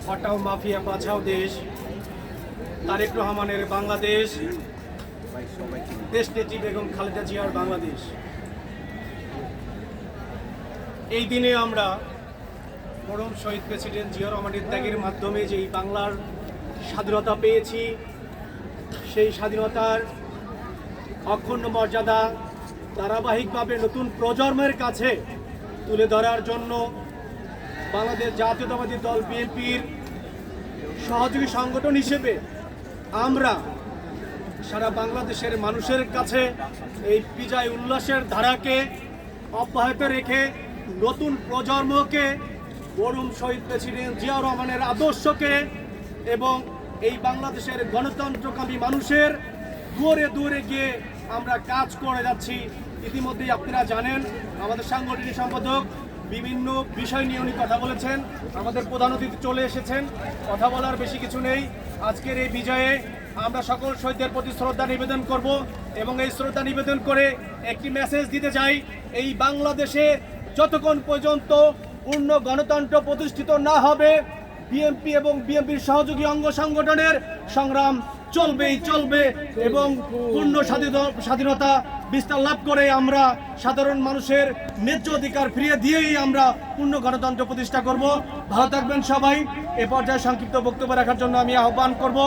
হটাও মাফিয়া বাঁচাও দেশ, তারেক রহমানের বাংলাদেশ, দেশনেত্রী বেগম খালেদা জিয়ার বাংলাদেশ। এই দিনে আমরা মরহুম শহীদ প্রেসিডেন্ট জিয়া রহমানের ত্যাগের মাধ্যমে যেই বাংলার স্বাধীনতা পেয়েছি, সেই স্বাধীনতার অক্ষুণ্ণ মর্যাদা ধারাবাহিকভাবে নতুন প্রজন্মের কাছে তুলে ধরার জন্য বাংলাদেশ জাতীয়তাবাদী দল বিএনপির সহযোগী সংগঠন হিসেবে আমরা সারা বাংলাদেশের মানুষের কাছে এই বিজয় উল্লাসের ধারাকে অব্যাহত রেখে নতুন প্রজন্মকে মরহুম শহীদ প্রেসিডেন্ট জিয়া রহমানের আদর্শকে এবং এই বাংলাদেশের গণতন্ত্রকামী মানুষের দুয়ারে দুয়ারে গিয়ে আমরা কাজ করে যাচ্ছি। ইতিমধ্যেই আপনারা জানেন আমাদের সাংগঠনিক সম্পাদক বিভিন্ন বিষয় নিয়ে উনি কথা বলেছেন, আমাদের প্রধান অতিথি চলে এসেছেন, কথা বলার বেশি কিছু নেই। আজকের এই বিজয়ে আমরা সকল শহীদদের প্রতি শ্রদ্ধা নিবেদন করব এবং এই শ্রদ্ধা নিবেদন করে একটি মেসেজ দিতে চাই, এই বাংলাদেশে যতক্ষণ পর্যন্ত পূর্ণ গণতন্ত্র প্রতিষ্ঠিত না হবে বিএনপি এবং বিএনপির সহযোগী অঙ্গ সংগঠনের সংগ্রাম চলবেই চলবে এবং পূর্ণ স্বাধীনতা বিস্তার লাভ করে আমরা সাধারণ মানুষের ন্যায্য অধিকার ফিরিয়ে দিয়েই আমরা পূর্ণ গণতন্ত্র প্রতিষ্ঠা করব। ভালো থাকবেন সবাই। এ পর্যায়ে সংক্ষিপ্ত বক্তব্য রাখার জন্য আমি আহ্বান করব